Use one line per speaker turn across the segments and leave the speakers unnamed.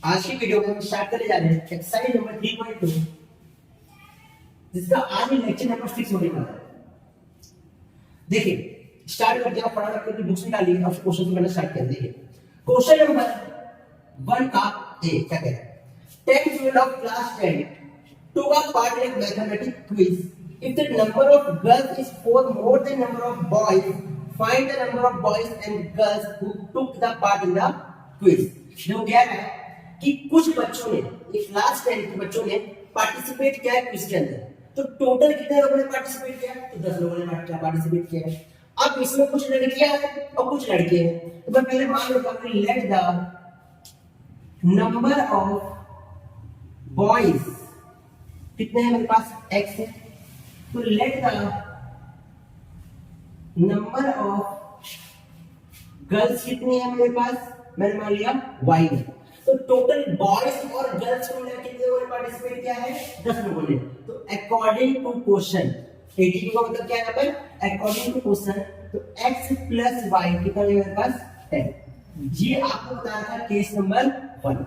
आज की वीडियो में हम स्टार्ट करने जा रहे हैं एक्सरसाइज नंबर 3.2, जिसका आज लेक्चर नंबर 6 होने वाला है। देखिए स्टार्ट करते हैं, फटाफट अपनी बुक्स निकालिए और क्वेश्चन को करना स्टार्ट कर दीजिए। क्वेश्चन नंबर 1 का ए क्या कह रहा है? 10 students of class 10 took a part in a mathematics quiz. If the number of girls is 4 more than number of boys, find the number of boys and girls who took the part in the quiz. जो कह रहा है कि कुछ बच्चों ने, ये class 10 के बच्चों ने पार्टिसिपेट किया है क्विज के अंदर। तो टोटल कितने लोगों ने पार्टिसिपेट किया? तो 10 लोगों ने पार्टिसिपेट किया है। अब इसमें कुछ लड़कियां हैं और कुछ लड़के हैं। तो मैं पहले मान लेता हूं कि let the number of boys कितने हैं मेरे पास? x है। तो let the number of girls कितनी है मेरे पास? मैंने मान लिया y है। तो टोटल बॉयज और गर्ल्स को मिला कितने लोगों ने पार्टिसिपेट किया है? 10 लोगों ने। तो अकॉर्डिंग टू क्वेश्चन 82 का मतलब क्या है यहाँ पर? अकॉर्डिंग टू क्वेश्चन, तो x प्लस y कितना है मेरे पास? 10। ये आपको बताना था केस नंबर 1।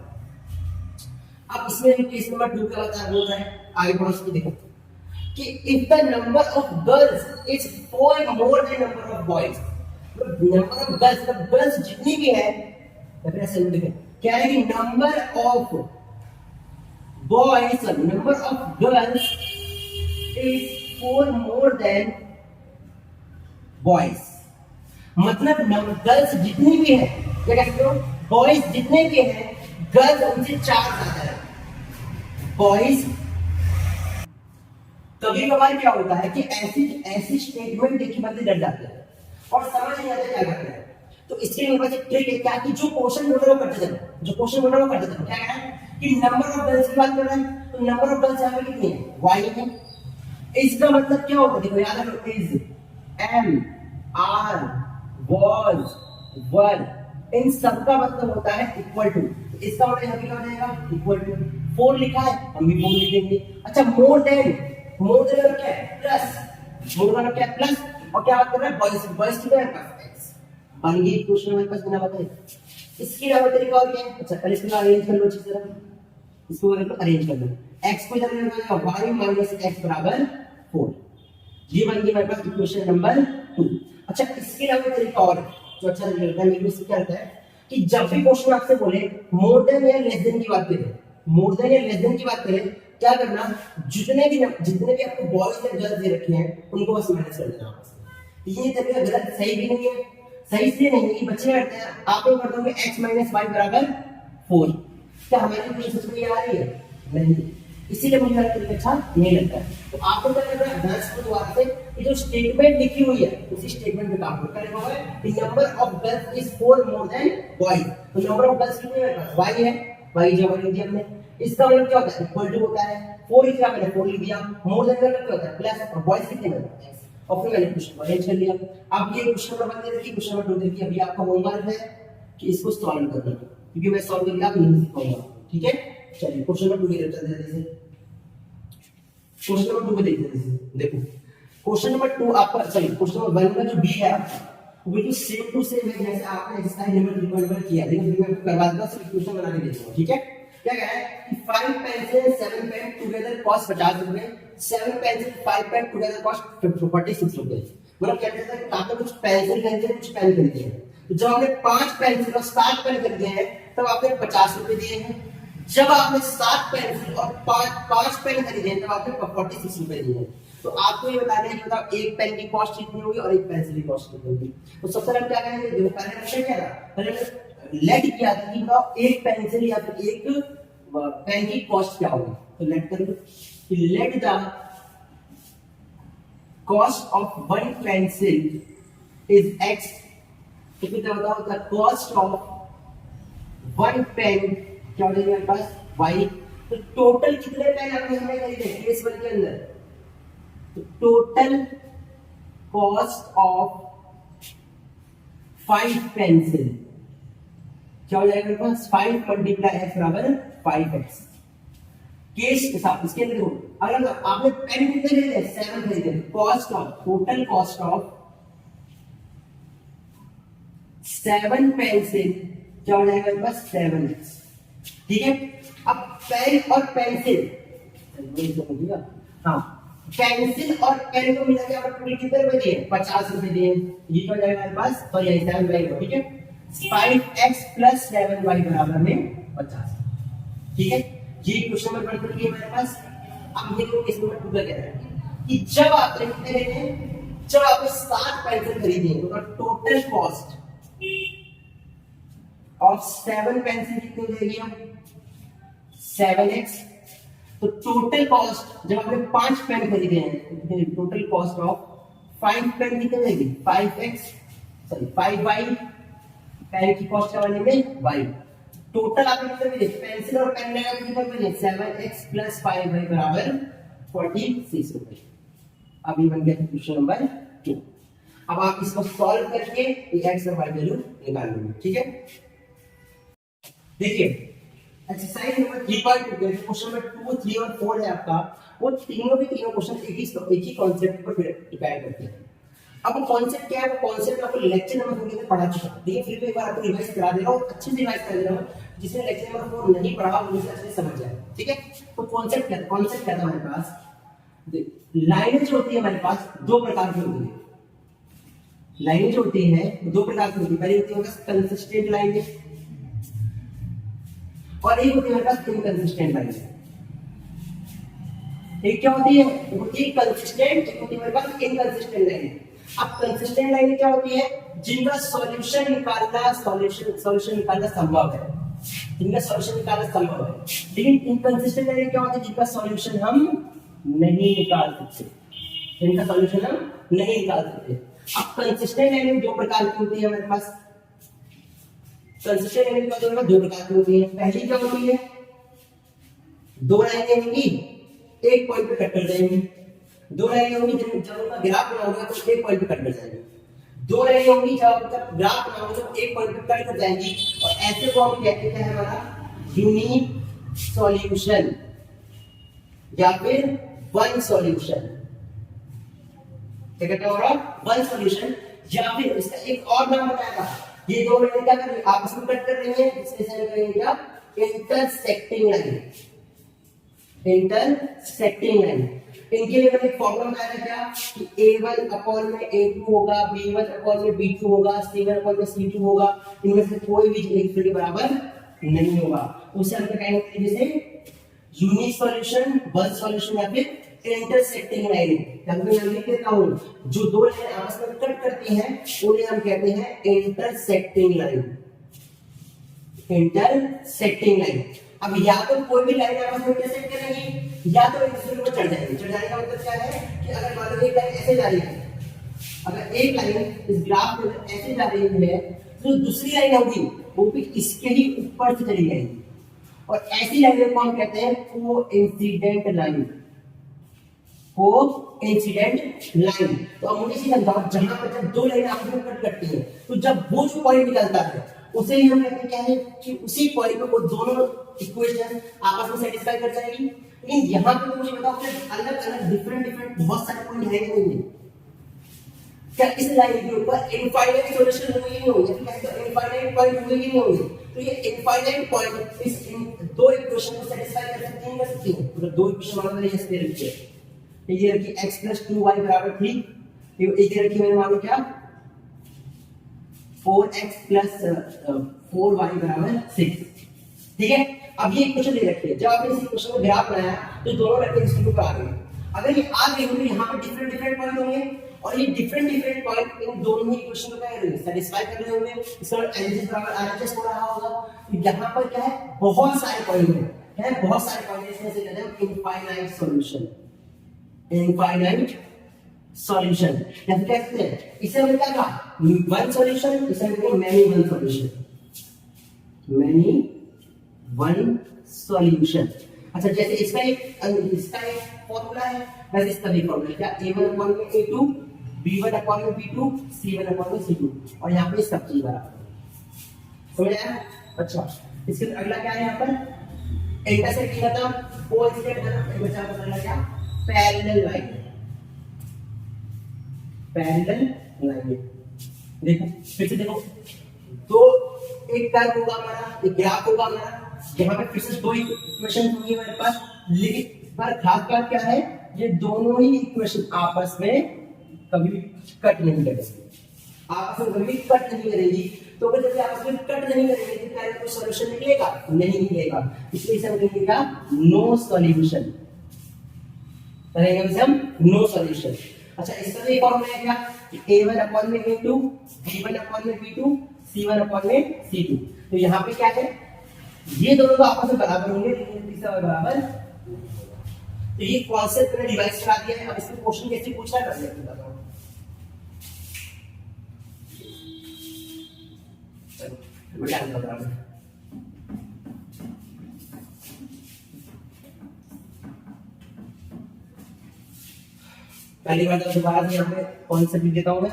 अब इसमें केस नंबर 2 का बोल रहा है, आगे बढ़ो इसको देखो कि if the number of girls is 4 more than number of boys, number of girls, मतलब गर्ल्स जितनी भी है, ऐसे लिखें क्या है कि number of boys, number of girls is 4 more than boys, मतलब गर्ल्स जितनी भी है, क्या कहते हो, बॉयज जितने भी हैं, गर्ल्स उनसे 4 ज्यादा है। बॉयज कभी कभार क्या होता है कि ऐसी स्टेटमेंट देखी बंदे डर जाते हैं और समझ नहीं आता क्या करते हैं। तो इसके लिए एक ट्रिक है क्या कि जो क्वेश्चन बोल रहा है वो करते जाओ, जो क्वेश्चन बोल रहा है वो करते जाओ। क्या कहना है कि नंबर ऑफ गर्ल्स की बात कर रहा है, तो नंबर ऑफ गर्ल्स यहाँ पे कितनी है? y है। इसका मतलब क्या होगा? देखो याद रखो, इज, एम, आर, वाज, वर, इन सब का मतलब होता है इक्वल टू। इसका मतलब यहाँ पे क्या हो जाएगा? Equal to. 4 लिखा है, हम भी 4 लिख देंगे। अच्छा, मोर देन मतलब क्या है? प्लस। मोर मतलब क्या है? प्लस। और क्या बात कर रहा है? बॉयज, बॉयज कितना है पास? x। बन गई क्वेश्चन हमारे पास बिना बताए। इसकी नंबर तरीका और क्या है? अच्छा पहले इसको अरेंज कर लो अच्छी तरह, इसको अरेंज कर लो। x को इधर ले जाओ, y - x बराबर 4। ये बन गई हमारे पास इक्वेशन नंबर 2। अच्छा इसके अलावा तरीका और जो अच्छा लगता है मेरे को क्या रहता है कि जब भी क्वेश्चन आपसे बोले मोर देन या लेस देन की बात करें, मोर देन या लेस देन की बात करें, क्या करना, जितने भी आपको बॉयज या गर्ल्स दे रखे हैं उनको बस माइनस कर देना। ये तरीका गलत, सही भी नहीं है, सही से नहीं है। बच्चे करते हैं, आप लोग कर दोगे x - y बराबर 4। क्या हमारी कोई सोच में आ रही है? नहीं, इसीलिए मुझे तरीका अच्छा नहीं लगता है। तो आपको क्या करना है, 10 को दोबारा से ये जो स्टेटमेंट लिखी हुई है उसी स्टेटमेंट पे काम करना है। The number of girls is 4 more than boys, तो नंबर ऑफ गर्ल्स कितने हैं? y है, y जब लिख दिया हमने। इसका मतलब क्या होता है? इक्वल टू होता है। 4 इसका मैंने 4 लिख दिया। मोर देन का मतलब क्या होता है? प्लस। और बॉयज कितने हैं? x। और फिर मैंने क्वेश्चन अरेंज कर लिया। अब ये क्वेश्चन नंबर 1 दे रखी, क्वेश्चन नंबर 2 दे रखी। अभी आपका होमवर्क है कि इसको सॉल्व करना, क्योंकि मैं सॉल्व करके आप नहीं सिखाऊंगा, ठीक है? चलिए क्वेश्चन नंबर 2 की तरफ चलते हैं। क्वेश्चन नंबर 2 को देखते हैं। देखो क्वेश्चन नंबर 2 आपका, सॉरी क्वेश्चन नंबर 1 का जो बी है वो बिल्कुल सेम टू सेम है जैसे आपने एक्सरसाइज नंबर 3.1 किया। लेकिन मैं करवा दूंगा, सिर्फ क्वेश्चन बना के दे दूंगा, ठीक है? क्या कह रहा है कि 5 पेंसिल 7 पेन टुगेदर कॉस्ट 50 रुपए, 7 पेंसिल 5 पेन टुगेदर कॉस्ट 46 रुपए। मतलब क्या कहता है कि आपने कुछ पेंसिल खरीदे, कुछ पेन खरीदे हैं। तो जब आपने 5 पेंसिल और 7 पेन खरीदे हैं तब आपने 50 रुपए दिए हैं। जब आपने 7 पेंसिल और 5 पेन खरीदे हैं तब आपने 46 रुपए दिए हैं। तो आपको ये बताना है कि बताओ एक पेन की कॉस्ट कितनी होगी और एक पेंसिल की कॉस्ट कितनी होगी। तो सबसे पहले क्या करेंगे, देखो पहले हमने क्या था, पहले लेट किया था कि बताओ एक पेंसिल या फिर एक पेन की कॉस्ट क्या होगी। तो लेट करेंगे कि let the cost of 1 pencil is x। तो कितना बताओ, द कॉस्ट ऑफ 1 पेन क्या हो जाएगा हमारे पास? y। तो टोटल कितने पेन आपने हमने खरीदे केस 1 के अंदर? तो टोटल कॉस्ट ऑफ 5 पेंसिल क्या हो जाएगा मेरे पास? 5 × x बराबर 5x। केस के साथ इसके अंदर अगर आपने पेन कितने खरीदे? 7 खरीदे। Cost of, total cost of 7 pencil क्या हो जाएगा मेरे पास? 7x। ठीक है। अब पेन और पेंसिल, हाँ पेंसिल और पेन को मिला के आपको टोटल कितने रुपए दिए, 50 रुपए दिए। ये क्या हो जाएगा हमारे पास, तो ये 7y, ठीक है। 5x + 7y बराबर में 50, ठीक है। ये क्वेश्चन नंबर 1 बन गया हमारे पास। अब ये क्वेश्चन नंबर 2 का कह रहा है कि जब आपने कितने लेने, जब आपने 7 पेंसिल खरीदी है तो टोटल कॉस्ट ऑफ 7 पेंसिल कितनी हो जाएगी, 7x। तो टोटल कॉस्ट जब आपने 5 पेन खरीदे हैं, टोटल कॉस्ट ऑफ 5 पेन कितनी रहेगी, 5x, सॉरी 5y, पेन की कॉस्ट क्या बनेगी, y। टोटल आपने कितने मिले, पेंसिल और पेन लगा के कितने मिले, 7x + 5y बराबर 46 रुपए। अब ये बन गया क्वेश्चन नंबर 2। अब आप इसको सॉल्व करके x और y वैल्यू निकाल लेंगे, ठीक है। देखिए एक्सरसाइज नंबर 3.2 के क्वेश्चन नंबर 2, 3 और 4 है आपका, वो तीनों क्वेश्चन एक ही कॉन्सेप्ट पर डिपेंड करते हैं। अब वो कॉन्सेप्ट क्या है, वो कॉन्सेप्ट आपको लेक्चर नंबर 4 में पढ़ा चुका है, लेकिन फिर भी एक बार आपको रिवाइज करा दे रहा हूं, अच्छे से रिवाइज कर दे रहा हूं, जिसने लेक्चर नंबर 4 नहीं पढ़ा वो उसे अच्छे से समझ जाए, ठीक है। तो कॉन्सेप्ट क्या है हमारे पास, लाइनें जो होती है हमारे पास दो प्रकार की होती है। लाइनें जो होती है दो प्रकार की होती है, पहली होती है हमारे पास कंसिस्टेंट लाइनें और एक होती है हमारे पास इनकंसिस्टेंट लाइनें। एक क्या होती है, एक कंसिस्टेंट, एक होती है हमारे पास इनकंसिस्टेंट लाइनें। अब कंसिस्टेंट लाइनें क्या होती है, जिनका सॉल्यूशन निकालना संभव है, जिनका सॉल्यूशन निकालना संभव है। लेकिन इनकंसिस्टेंट लाइनें क्या होती है, जिनका सॉल्यूशन हम नहीं निकाल सकते, जिनका सॉल्यूशन हम नहीं निकाल सकते। अब कंसिस्टेंट लाइनें दो प्रकार की होती है हमारे पास, कंसिस्टेंट लाइनें का जो है दो प्रकार की होती है। पहली क्या होती है, दो लाइनें होंगी एक पॉइंट पे कट कर जाएंगी, दो लाइनें होंगी जब उनका ग्राफ बना होगा तो एक पॉइंट पे कट कर जाएंगी, दो लाइनें होंगी जब उनका ग्राफ बना होगा तो एक पॉइंट पे कट कर जाएंगी। और ऐसे को हम कहते हैं हमारा यूनिक सॉल्यूशन या फिर वन सॉल्यूशन। क्या कहते हैं हमारा वन सॉल्यूशन, या फिर इसका एक और नाम बताया, ये दो लाइनें क्या कर रही है, आपस में कट कर रही है, इसलिए इसे कहेंगे क्या, इंटरसेक्टिंग लाइन, इंटरसेक्टिंग लाइन। इनके लिए मैंने एक फॉर्मूला बताया था क्या, कि a1 में a2 होगा, b1 में b2 होगा, c1 में c2 होगा, इनमें से कोई भी एक के बराबर नहीं होगा। उसे हम कहेंगे जैसे यूनिक सॉल्यूशन, वन सॉल्यूशन या फिर इंटरसेक्टिंग लाइन। मैं लिख देता हूं, जो दो लाइन आपस में कट करती हैं उन्हें हम कहते हैं इंटरसेक्टिंग लाइन, इंटरसेक्टिंग लाइन। अब या तो कोई भी लाइन आपस में इंटरसेक्ट करेंगी या तो एक दूसरे को चढ़ जाएंगी। चढ़ जाने का मतलब क्या है कि अगर मान लो एक लाइन ऐसे जा रही है, अगर एक लाइन इस ग्राफ में ऐसे जा रही है तो दूसरी लाइन होगी वो भी इसके ही ऊपर से चली जाएगी, और ऐसी लाइनों को हम कहते हैं कोइंसिडेंट लाइन, कोइंसिडेंट लाइन। तो अब मुझे समझाओ, जहां पर जब दो लाइन आपस में कट करती है तो जब वो जो पॉइंट निकलता है उसे ही हम कहते हैं क्या है कि उसी पॉइंट पे वो दोनों इक्वेशन आपस में सेटिस्फाई कर जाएगी। लेकिन यहाँ पे तो मुझे बताओ कि अलग अलग डिफरेंट बहुत सारे पॉइंट है नहीं, क्या इस लाइन के ऊपर इनफाइनाइट सॉल्यूशन होंगे नहीं होंगे, तो इनफाइनाइट पॉइंट होंगे नहीं होंगे, तो ये इनफाइनाइट पॉइंट इस दो इक्वेशन को सेटिस्फाई कर सकती हैं, कर सकती हैं। तो दो इक्वेशन मान लो ऐसे दे रखी है, ये रखी x + 2y = 3, ये एक रखी मैंने मान लो क्या 4x + 4y = 6, ठीक है। अब ये इक्वेशन दे रखी है, जब आपने इस इक्वेशन को ग्राफ बनाया तो दोनों वेक्टर इसके ऊपर आ गए। अगर ये आ गए तो यहाँ पे डिफरेंट पॉइंट होंगे और ये डिफरेंट पॉइंट इन दोनों ही इक्वेशन को क्या करेंगे, सेटिस्फाई कर रहे होंगे। इसका एलजीएस = आरएचएस हो रहा होगा। तो यहाँ पर क्या है, बहुत सारे पॉइंट है, बहुत सारे पॉइंट, इसमें से कहते हैं इनफाइनाइट सॉल्यूशन, इनफाइनाइट सॉल्यूशन। या फिर कहते हैं इसे हम क्या कहा, वन सॉल्यूशन, इसे हम कहते हैं many one solution, many one solution. अच्छा, जैसे इसका एक फॉर्मूला है, वैसे इसका भी फॉर्मूला क्या, a1 में a2, b1 में b2, c1 में c2, और यहाँ पे सब चीज बराबर, समझ आया। अच्छा, इसके अगला क्या है, यहाँ पर इंटरसेक्टिंग खत्म, कोइंसिडेंट खत्म, बचा पता क्या, पैरेलल लाइन, पैरेलल लाइन। देखो फिर से देखो, तो एक कर्व होगा हमारा, एक ग्राफ होगा हमारा, यहाँ पे फिर से दो इक्वेशन होंगी हमारे पास, लेकिन पर खास बात क्या है, ये दोनों ही इक्वेशन आपस में कभी कट नहीं करेंगी, आपस में कभी कट नहीं करेंगी। तो अगर जब आपस में कट नहीं करेंगे तो क्या कोई सॉल्यूशन निकलेगा? नहीं निकलेगा, इसलिए इसे हम लिखेंगे नो सॉल्यूशन, करेंगे हम नो सॉल्यूशन। अच्छा, इसका एक फॉर्मूला है क्या, a1 अपॉन में a2, b1 अपॉन में b2, c1 अपॉन में c2। तो यहाँ पे क्या है, ये दोनों तो आपस में बराबर होंगे, तीसरा बराबर। तो ये कॉन्सेप्ट मैंने रिवाइज करा दिया है। अब इसमें क्वेश्चन कैसे पूछा है कर लेते हैं। चलो बेटा हम बता रहे हैं। पहली बात तो बात यहाँ पे कॉन्सेप्ट लिख देता हूँ मैं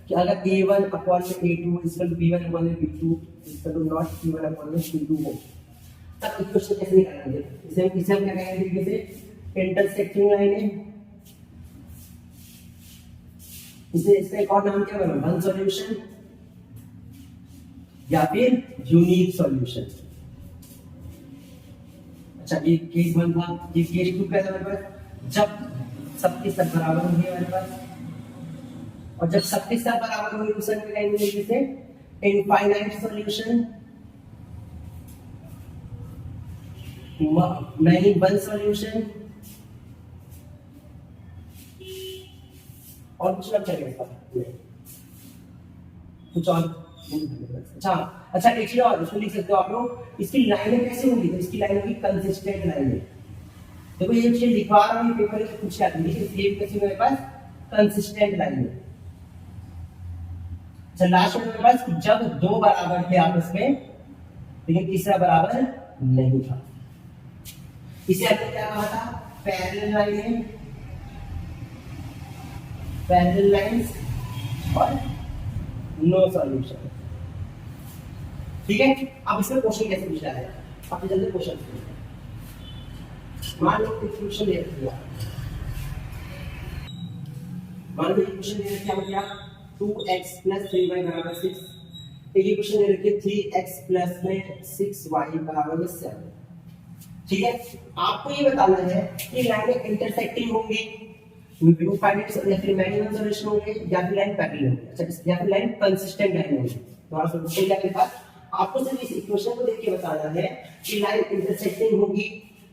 कि अगर a1 अपॉन में a2 equal to b1 upon में b2 equal to not c1 upon में c2 हो, तब इक्वेशन कैसे निकालेंगे? इसे हम क्या कहेंगे, जैसे इंटरसेक्टिंग लाइन है, इसे इसका एक और नाम क्या है, वन सॉल्यूशन या फिर यूनिक सॉल्यूशन। अच्छा, ये केस 1 था, ये केस 2 कैसा हमारे पास, जब सबके सब बराबर होंगे हमारे पास, और जब सबके सब बराबर होंगे उसे हम कहेंगे जैसे infinite solution, many one solution, और कुछ ना चलेगा कुछ और। अच्छा एक चीज और इसमें लिख सकते हो आप लोग, इसकी लाइनें कैसे होंगी, तो इसकी लाइन होगी कंसिस्टेंट लाइनें। देखो ये चीज लिखवा रहा हूँ पेपर में पूछ आती है, इसलिए कैसे मेरे पास कंसिस्टेंट लाइन है। अच्छा, लास्ट में मेरे पास जब दो बराबर थे आपस में लेकिन तीसरा बराबर नहीं था, इसे हमने क्या कहा था, पैरेलल लाइनें, पैरेलल लाइंस और नो सॉल्यूशन। ठीक है, अब इसमें क्वेश्चन कैसे पूछा है, अब जल्दी क्वेश्चन मान लो इक्वेशन दे दिया, मान लो इक्वेशन दे रखी है क्या, 2x + 3y = 6, एक इक्वेशन दे रखी है 3x में 6y = 7। ठीक है, आपको ये बताना है कि लाइनें इंटरसेक्टिंग होंगी, इनफाइनाइट या फिर मैक्सिमम सॉल्यूशन होंगे, या फिर लाइन पैरेलल होंगी। अच्छा, या फिर लाइन कंसिस्टेंट लाइन होगी। तो आप समझते हैं क्या बात, आपको सिर्फ इस इक्वेशन को देख के बताना है कि लाइन इंटरसेक्टिंग होगी,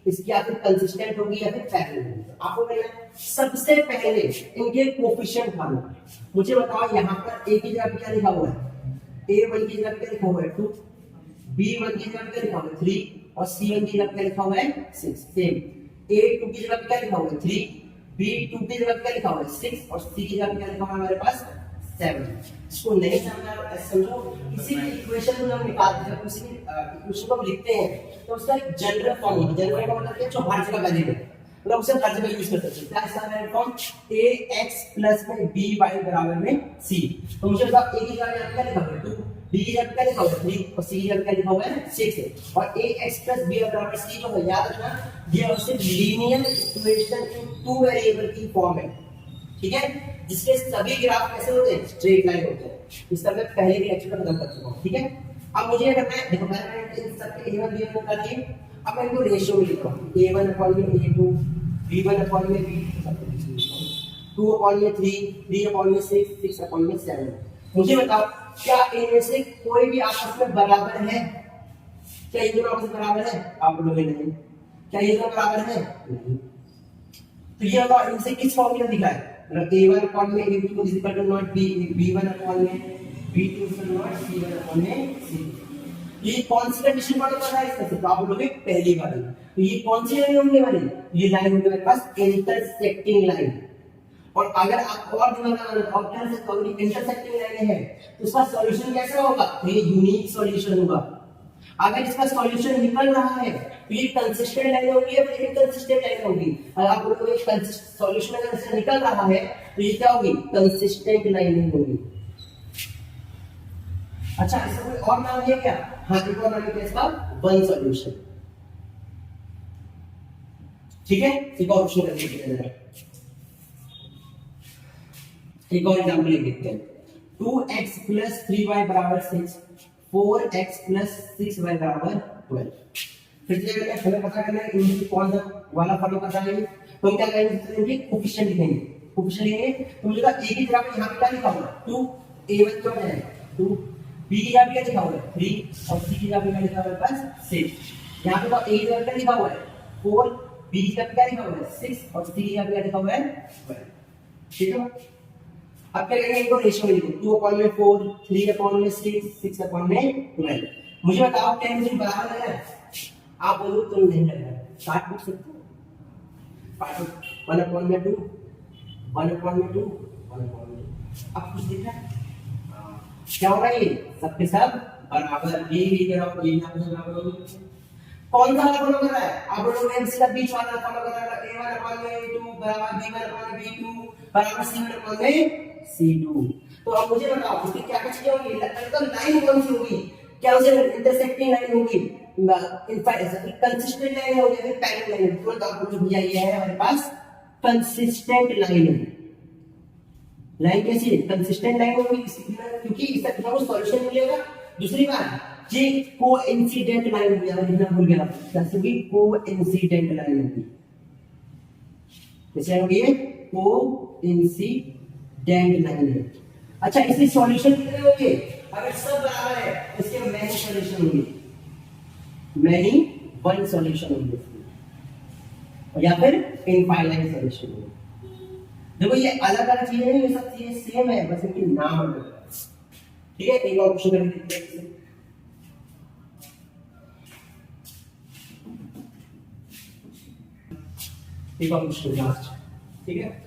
इसकी या फिर कंसिस्टेंट होगी या फिर पैरेलल होगी। आपको कहना सबसे पहले इनके कोएफिशिएंट ढूंढना। मुझे बताओ यहाँ पर a की जगह पे क्या लिखा हुआ है, a1 की जगह पे क्या लिखा हुआ है 2, b1 की जगह पे क्या लिखा हुआ है 3 और c1 की जगह पे क्या लिखा हुआ है 6। सेम a2 की जगह पे क्या लिखा हुआ है 3, b2 की जगह पे क्या लिखा हुआ है 6 और c की जगह पे क्या लिखा हुआ है हमारे पास 7। इसको नहीं समझा समझो, किसी भी इक्वेशन को हम निकालते हैं, किसी भी इक्वेशन को हम लिखते हैं तो उसका एक जनरल फॉर्म होता है। जनरल फॉर्म मतलब जो हर जगह वैलिड है, मतलब उसे हर जगह यूज कर सकते हैं। क्या इसका जनरल फॉर्म, ax + में by बराबर में c। तो मुझे बताओ a की जगह क्या लिखा हुआ है 2, b की जगह क्या लिखा हुआ है 3 और c की जगह क्या लिखा हुआ है 6 है। और ax + b बराबर c जो है, याद रखना ये सिर्फ linear equation in two variable की फॉर्म है। ठीक है, जिसके सभी ग्राफ कैसे होते हैं, स्ट्रेट लाइन होते हैं। इस तरह मैं पहले भी लेक्चर में खत्म कर चुका हूं। ठीक है, अब मुझे क्या करना है, देखो मैंने इन सबके a1 b1 निकाल लिए, अब मैं इनको रेशियो में लिख रहा हूं, a1 अपॉन में a2, b1 अपॉन में b2, 2 अपॉन में 3, 3 अपॉन में 6, 6 अपॉन में 7। मुझे बताओ क्या इनमें से कोई भी आपस में बराबर है, क्या ये दोनों आपस में बराबर है, आप बोलोगे नहीं। क्या ये दोनों बराबर है, नहीं। तो ये बताओ इनसे किस फॉर्मूला दिखा है, a1 अपॉन में a2 is equal to not b1 upon में b2 is not c1 upon में c। ये कौन सी कंडीशन फॉलो कर रहा है इसका, तो आप बोलोगे पहली वाली। तो ये कौन सी लाइन होने वाली, ये लाइन होने मेरे पास इंटरसेक्टिंग लाइन। और अगर आप और दिमाग और क्या से कहोगे इंटरसेक्टिंग लाइन है तो इसका सॉल्यूशन कैसा होगा, तो ये यूनिक सॉल्यूशन होगा। अगर इसका सॉल्यूशन निकल रहा है तो ये कंसिस्टेंट लाइन होगी या फिर इनकंसिस्टेंट लाइन होगी। अगर आप बोलोगे सॉल्यूशन अगर इसका निकल रहा है तो ये क्या होगी, कंसिस्टेंट लाइन होगी। अच्छा, इसका कोई और नाम है क्या, हाँ एक और नाम है इसका, वन सॉल्यूशन। ठीक है, एक और ऑप्शन करके देखते हैं, एक और एग्जांपल लिख देते हैं। 2x + 3y = 6, 4x + 6y = 12। फिर से अगर हमें पता करना है इनमें कौन सा वाला फॉलो करता है तो हम क्या करेंगे, इनके कोफिशिएंट लिखेंगे। कोफिशिएंट लिखेंगे तो मुझे एक ही जगह पे यहाँ पे क्या लिखा हुआ है 2, a1 क्या है 2, b की जगह पे क्या लिखा हुआ है 3 और c की जगह पे क्या लिखा हुआ है बस 6। यहाँ पे तो a की जगह पे लिखा हुआ है 4, b की जगह पे क्या लिखा हुआ है 6 और c की जगह पे क्या लिखा हुआ है 12। ठीक है, अब क्या करेंगे इनको रेशियो में लिखो 2/4, 3/6, 6/12। मुझे बताओ 10 मुझे बराबर लग रहा है, आप बोलो तो नहीं लग रहा है, काट पूछ सकते हो, काटो 1/2, 1/2, 1/2। अब कुछ दिख रहा है क्या हो रहा है, ये सबके सब बराबर, ये भी करो ये बराबर हो। कौन सा वाला फॉलो कर रहा है, आप लोग एमसी का बीच वाला फॉलो कर रहा है, a1/a2 बराबर b1/b2 बराबर c1/c2। तो अब मुझे बताओ इसकी क्या क्या चीजें होंगी, तो लाइन कौन सी होगी, क्या उसे इंटरसेक्टिंग लाइन होगी, कंसिस्टेंट लाइन होगी, फिर पैरेलल लाइन होगी। तो आपको भैया ये है हमारे पास कंसिस्टेंट लाइन है। लाइन कैसी है, कंसिस्टेंट लाइन होगी, क्योंकि इसका कितना सॉल्यूशन मिलेगा। दूसरी बात ये कोइंसिडेंट लाइन होगी, अगर लिखना भूल गया कैसे होगी, कोइंसिडेंट लाइन होगी। कैसे होगी ये कोइंसिडेंट लाइन है। अच्छा इसके सॉल्यूशन कितने होंगे, अगर सब बराबर है तो इसके मैनी सॉल्यूशन होंगे, मैनी वन सॉल्यूशन होंगे या फिर इनफाइनाइट सॉल्यूशन होंगे। देखो ये अलग अलग चीजें नहीं, ये सब चीजें सेम है, बस इनके नाम अलग है। ठीक है, एक और क्वेश्चन करके देखते हैं। एक और क्वेश्चन लास्ट, ठीक है।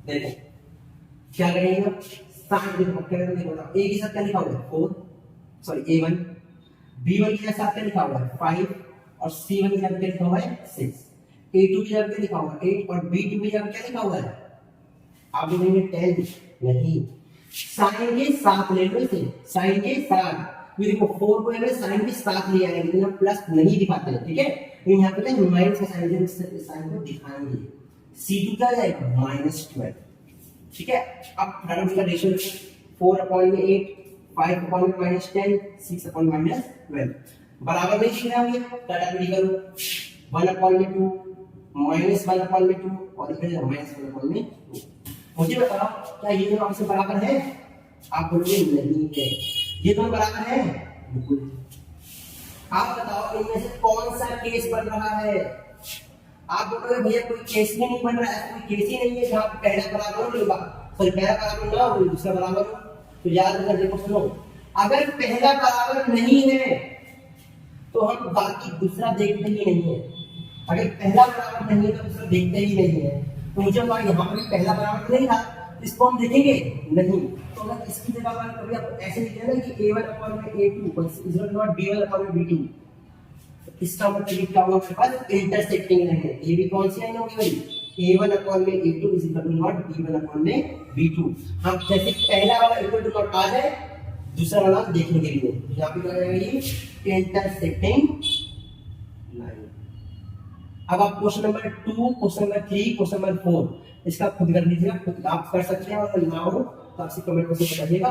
देखो क्या करेंगे, साथ देखो बताओ ए के साथ क्या लिखा हुआ है 4, सॉरी a1, b1 के साथ क्या लिखा हुआ है 5 और c1 के साथ क्या लिखा हुआ है 6, a2 के साथ क्या लिखा हुआ है 8 और b2 के साथ क्या लिखा हुआ है, आप बोलेंगे 10 नहीं, साइन के साथ ले लो इसे, साइन के साथ। ये देखो 4 को अगर साइन के साथ लिया है लेकिन हम प्लस नहीं दिखाते हैं, ठीक है, यहाँ पे माइनस का साइन को दिखाएंगे। c2 क्या जाएगा -12, ठीक है। अब फटाफट का रेशियो 4/8, 5/10, 6/12 बराबर नहीं दिख रहा है, टाटा करो 1/2 -1/2 और इधर -1/2। मुझे बताओ क्या ये दोनों आपसे बराबर है, आप बोलोगे नहीं है, ये दोनों बराबर है बिल्कुल। आप बताओ इनमें से कौन सा केस बन रहा है, आप बोलोगे भैया कोई केस ही नहीं बन रहा है, कोई केस ही नहीं है जहां पहला बराबर हो, सॉरी पहला बराबर ना हो दूसरा बराबर हो। तो याद रखना, देखो सुनो, अगर पहला बराबर नहीं है तो हम बाकी दूसरा देखते ही नहीं है, अगर पहला बराबर नहीं है तो दूसरा देखते ही नहीं है। तो मुझे यहाँ पर पहला बराबर नहीं था, इसको हम देखेंगे नहीं, तो अगर इसकी जगह पर कभी आप ऐसे लिखे ना कि a1/a2 इज नॉट b1/b2, इसका मतलब क्या होगा, हमारे पास इंटरसेक्टिंग लाइन है। ये भी कौन सी लाइन होगी भाई, a1/a2 इज नॉट b1/b2। हम जैसे पहला वाला इक्वल टू नॉट आ जाए, दूसरा वाला देखने के लिए यहाँ पे क्या रहेगा, ये इंटरसेक्टिंग लाइन। अब आप question number 2, question number 3, question number 4 इसका खुद कर लीजिएगा, खुद आप कर सकते हैं, और ना हो तो आपसे कमेंट करके बताइएगा।